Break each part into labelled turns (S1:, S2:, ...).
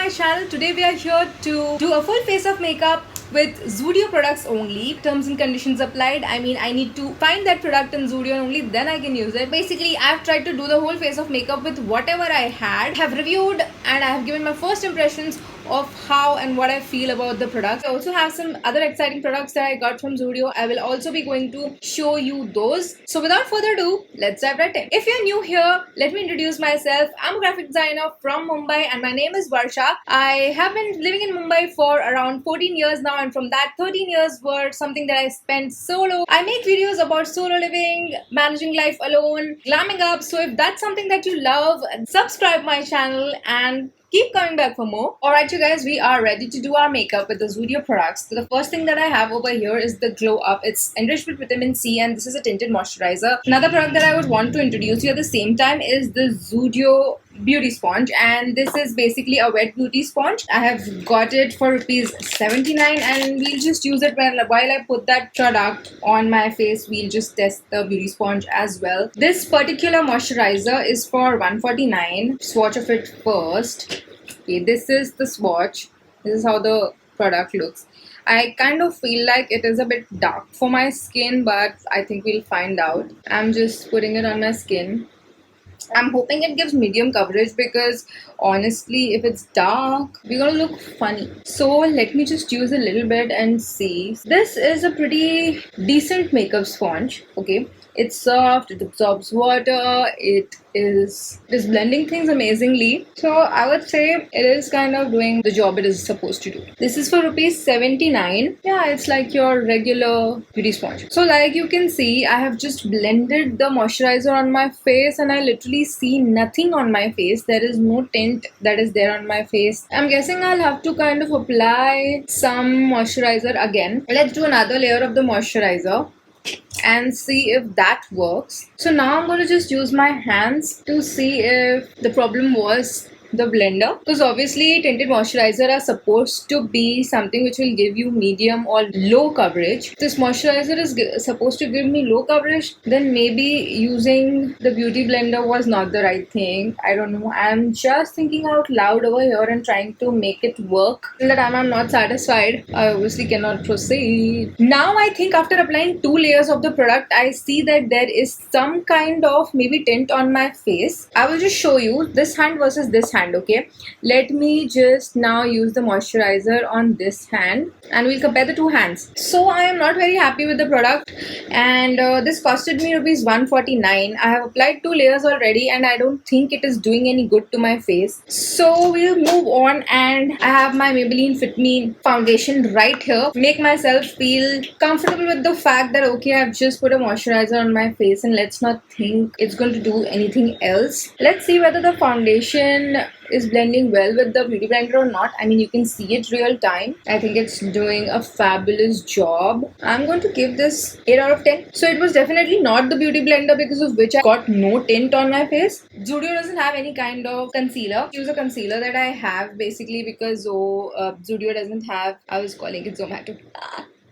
S1: my channel. Today we are here to do a full face of makeup with Zudio products only. Terms and conditions applied. I mean, I need to find that product in Zudio and only then I can use it. Basically, I've tried to do the whole face of makeup with whatever I had, have reviewed, and I have given my first impressions of how and what I feel about the products. I also have some other exciting products that I got from Zudio. I will also be going to show you those. So without further ado, let's dive right in. If you're new here, let me introduce myself. I'm a graphic designer from Mumbai and my name is Varsha. I have been living in Mumbai for around 14 years now, and from that 13 years were something that I spent solo. I make videos about solo living, managing life alone, glamming up. So if that's something that you love, subscribe my channel and keep coming back for more. Alright you guys, we are ready to do our makeup with the Zudio products. So the first thing that I have over here is the Glow Up. It's enriched with vitamin C and this is a tinted moisturizer. Another product that I would want to introduce you at the same time is the Zudio beauty sponge, and this is basically a wet beauty sponge. I have got it for rupees 79 and we'll just use it while I put that product on my face. We'll just test the beauty sponge as well. This particular moisturizer is for 149. Swatch of it first. Okay, this is the swatch. This is how the product looks. I kind of feel like it is a bit dark for my skin, but I think we'll find out. I'm just putting it on my skin. I'm hoping it gives medium coverage because honestly, if it's dark, we're gonna look funny. So let me just use a little bit and see. This is a pretty decent makeup sponge. Okay, it's soft, it absorbs water, it is blending things amazingly. So I would say it is kind of doing the job it is supposed to do. This is for rupees 79. Yeah, it's like your regular beauty sponge. So like you can see, I have just blended the moisturizer on my face and I literally see nothing on my face. There is no tint that is there on my face. I'm guessing I'll have to kind of apply some moisturizer again. Let's do another layer of the moisturizer and see if that works. So now I'm going to just use my hands to see if the problem was the blender, because obviously tinted moisturizer are supposed to be something which will give you medium or low coverage. This moisturizer is supposed to give me low coverage, then maybe using the beauty blender was not the right thing. I don't know. I'm just thinking out loud over here and trying to make it work. Till the time I'm not satisfied, I obviously cannot proceed. Now I think after applying 2 layers of the product, I see that there is some kind of maybe tint on my face. I will just show you this hand versus this hand. Okay, let me just now use the moisturizer on this hand and we'll compare the two hands. So I am not very happy with the product and this costed me rupees 149. I have applied 2 layers already and I don't think it is doing any good to my face. So we'll move on, and I have my Maybelline Fit Me foundation right here. Make myself feel comfortable with the fact that okay, I've just put a moisturizer on my face and let's not think it's going to do anything else. Let's see whether the foundation is blending well with the beauty blender or not. I mean, you can see it real time. I think it's doing a fabulous job. I'm going to give this 8 out of 10. So it was definitely not the beauty blender because of which I got no tint on my face. Zudio doesn't have any kind of concealer. Use a concealer that I have basically because Zudio doesn't have, I was calling it Zomato.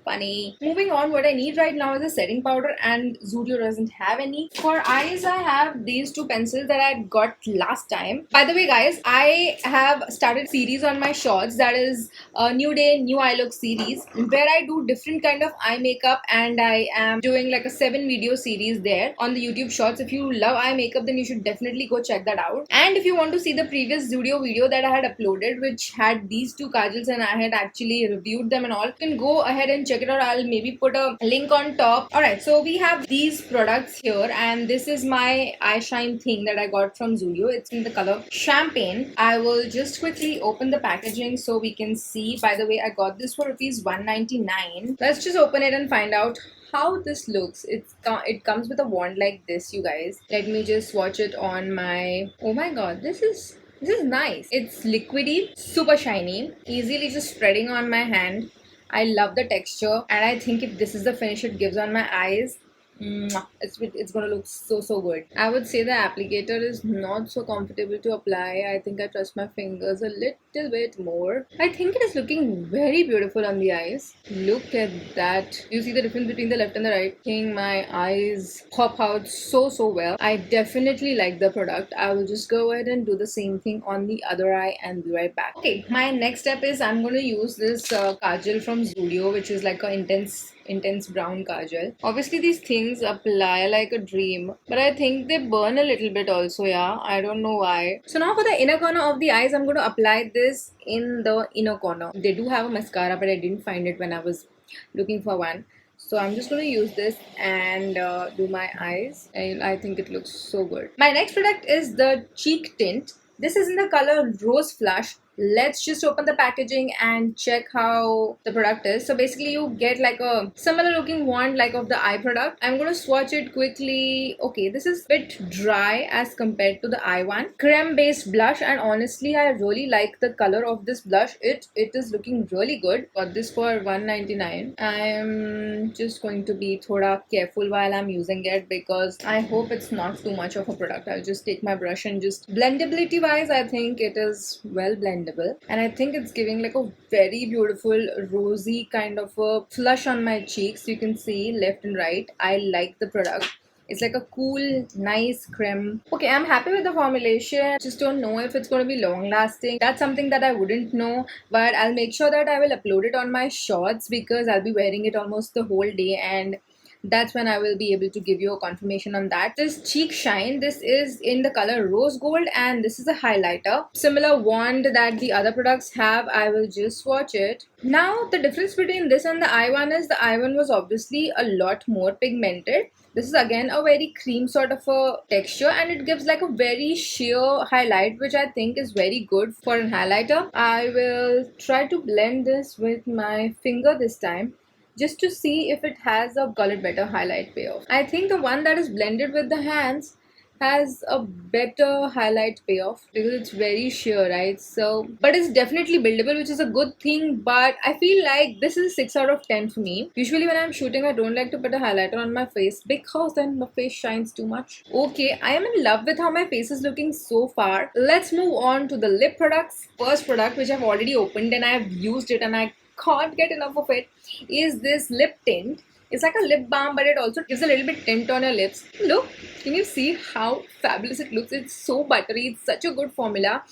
S1: Funny. Moving on, what I need right now is a setting powder and Zudio doesn't have any. For eyes, I have these 2 pencils that I got last time. By the way guys, I have started series on my shorts, that is a New Day, New Eye Look series, where I do different kind of eye makeup and I am doing like a 7 video series there on the YouTube shorts. If you love eye makeup, then you should definitely go check that out. And if you want to see the previous Zudio video that I had uploaded, which had these 2 kajals and I had actually reviewed them and all, you can go ahead and check it out. I'll maybe put a link on top. Alright, so we have these products here and this is my eye shine thing that I got from Zudio. It's in the color Champagne. I will just quickly open the packaging so we can see. By the way, I got this for rupees 199. Let's just open it and find out how this looks. It comes with a wand like this, you guys. Let me just swatch it on my... Oh my god, this is nice. It's liquidy, super shiny, easily just spreading on my hand. I love the texture and I think if this is the finish it gives on my eyes, It's gonna look so good. I would say the applicator is not so comfortable to apply. I think I trust my fingers a little bit more. I think it is looking very beautiful on the eyes. Look at that. You see the difference between the left and the right? I think my eyes pop out so well. I definitely like the product. I will just go ahead and do the same thing on the other eye and be right back. Okay, my next step is I'm going to use this kajal from Zudio, which is like a intense brown kajal. Obviously these things apply like a dream, but I think they burn a little bit also. Yeah, I don't know why. So now for the inner corner of the eyes, I'm going to apply this in the inner corner. They do have a mascara, but I didn't find it when I was looking for one. So I'm just going to use this and do my eyes. I think it looks so good. My next product is the cheek tint. This is in the color Rose Flush. Let's just open the packaging and check how the product is. So basically you get like a similar looking wand like of the eye product. I'm going to swatch it quickly. Okay, this is a bit dry as compared to the eye one. Creme based blush, and honestly I really like the color of this blush. It is looking really good. Got this for $1.99. I'm just going to be thoda careful while I'm using it because I hope it's not too much of a product. I'll just take my brush and just blendability wise I think it is well blendable. And I think it's giving like a very beautiful rosy kind of a flush on my cheeks. You can see left and right. I like the product. It's like a cool, nice creme. Okay, I'm happy with the formulation. Just don't know if it's going to be long lasting. That's something that I wouldn't know. But I'll make sure that I will upload it on my shorts because I'll be wearing it almost the whole day, and that's when I will be able to give you a confirmation on that. This cheek shine, this is in the color rose gold, and this is a highlighter. Similar wand that the other products have. I will just swatch it. Now the difference between this and the eye one is the eye one was obviously a lot more pigmented. This is again a very cream sort of a texture, and it gives like a very sheer highlight, which I think is very good for an highlighter. I will try to blend this with my finger this time, just to see if it has a colored better highlight payoff. I think the one that is blended with the hands has a better highlight payoff because it's very sheer, right? So, but it's definitely buildable, which is a good thing. But I feel like this is 6 out of 10 for me. Usually when I'm shooting, I don't like to put a highlighter on my face because then my face shines too much. Okay, I am in love with how my face is looking so far. Let's move on to the lip products. First product, which I've already opened and I've used it and I can't get enough of it, is this lip tint. It's like a lip balm, but it also gives a little bit tint on your lips. Look, can you see how fabulous it looks? It's so buttery. It's such a good formula.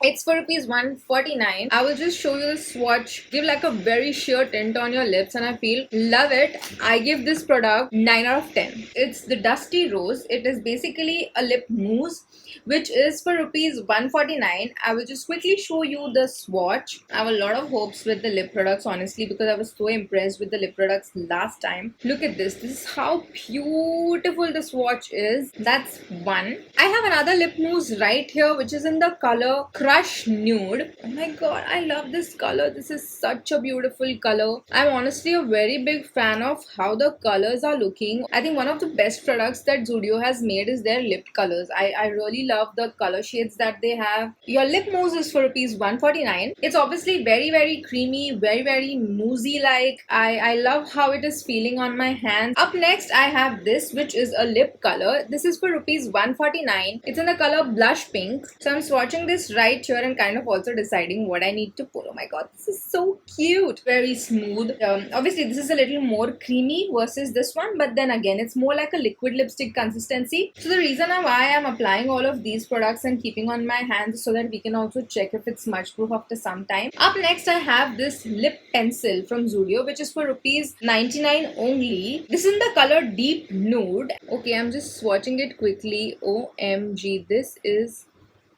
S1: It's for ₹149. I will just show you the swatch. Give like a very sheer tint on your lips, and I feel love it. I give this product 9 out of 10. It's the Dusty Rose. It is basically a lip mousse, which is for ₹149. I will just quickly show you the swatch. I have a lot of hopes with the lip products, honestly, because I was so impressed with the lip products last time. Look at this. This is how beautiful the swatch is. That's one. I have another lip mousse right here, which is in the color Crush Nude. Oh my god, I love this color. This is such a beautiful color. I'm honestly a very big fan of how the colors are looking. I think one of the best products that Zudio has made is their lip colors. I really love the color shades that they have. Your lip mousse is for ₹149. It's obviously very creamy, very moussey like. I love how it is feeling on my hands. Up next I have this, which is a lip color. This is for ₹149. It's in the color Blush Pink. So I'm swatching this right here and kind of also deciding what I need to put. Oh my god, this is so cute. Very smooth. Obviously this is a little more creamy versus this one, but then again it's more like a liquid lipstick consistency. So the reason why I'm applying all of these products and keeping on my hands so that we can also check if it's smudge proof after some time. Up next I have this lip pencil from Zudio, which is for ₹99 only. This is in the color Deep Nude. Okay, I'm just swatching it quickly. OMG, this is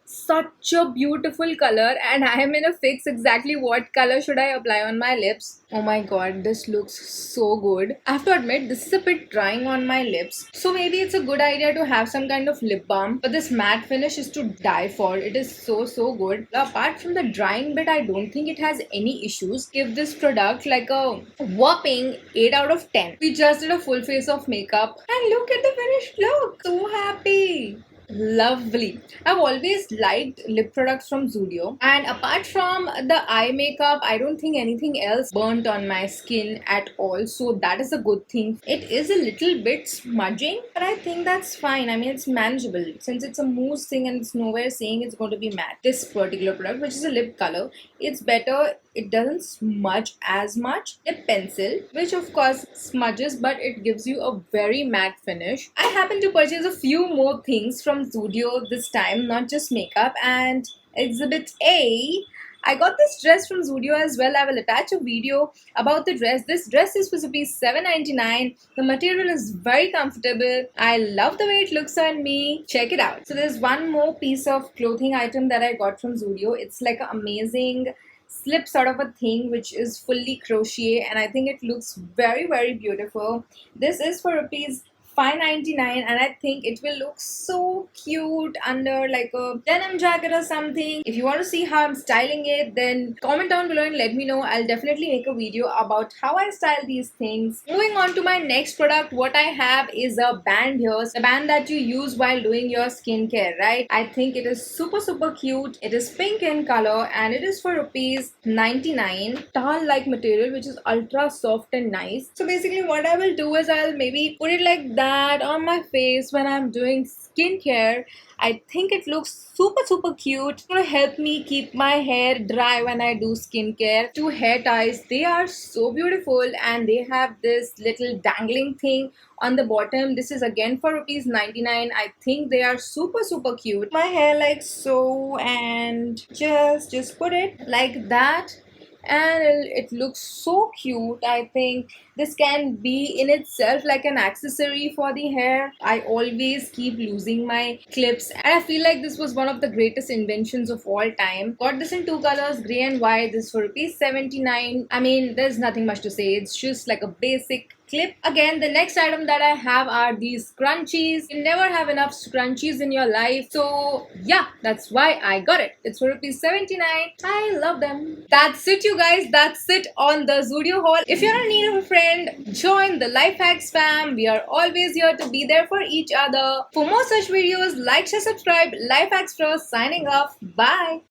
S1: such a beautiful color, and I am in a fix exactly what color should I apply on my lips. Oh my god, this looks so good. I have to admit, this is a bit drying on my lips, so maybe it's a good idea to have some kind of lip balm, but this matte finish is to die for. It is so good. Apart from the drying bit, I don't think it has any issues. Give this product like a whopping 8 out of 10. We just did a full face of makeup and look at the finished look. So happy. Lovely. I've always liked lip products from Zudio, and apart from the eye makeup, I don't think anything else burnt on my skin at all. So that is a good thing. It is a little bit smudging, but I think that's fine. I mean, it's manageable since it's a mousse thing and it's nowhere saying it's going to be matte. This particular product, which is a lip color, it's better. It doesn't smudge as much. Lip pencil, which of course smudges, but it gives you a very matte finish. I happen to purchase a few more things from Zudio this time, not just makeup. And exhibit A, I got this dress from Zudio as well. I will attach a video about the dress. This dress is for rupees 7.99. The material is very comfortable. I love the way it looks on me. Check it out. So there's one more piece of clothing item that I got from Zudio. It's like an amazing slip sort of a thing which is fully crochet, and I think it looks very beautiful. This is for rupees 5.99, and I think it will look so cute under like a denim jacket or something. If you want to see how I'm styling it, then comment down below and let me know. I'll definitely make a video about how I style these things. Moving on to my next product, what I have is a band here. The band that you use while doing your skincare, right? I think it is super cute. It is pink in color and it is for rupees 99. Towel like material, which is ultra soft and nice. So basically what I will do is I'll maybe put it like that on my face when I'm doing skincare. I think it looks super cute. It's gonna help me keep my hair dry when I do skincare. Two hair ties, they are so beautiful, and they have this little dangling thing on the bottom. This is again for rupees 99. I think they are super cute. My hair like so, and just put it like that, and it looks so cute. I think this can be in itself like an accessory for the hair. I always keep losing my clips, and I feel like this was one of the greatest inventions of all time. Got this in two colors, gray and white. This for rupees 79. I mean, there's nothing much to say. It's just like a basic clip. Again, the next item that I have are these scrunchies. You never have enough scrunchies in your life, so yeah, that's why I got it. It's for rupees 79. I love them. That's it, you guys. That's it on the Zudio haul. If you're in need of a friend, join the Life Hacks fam. We are always here to be there for each other. For more such videos, like, share, subscribe. Lifehackkspro signing off. Bye.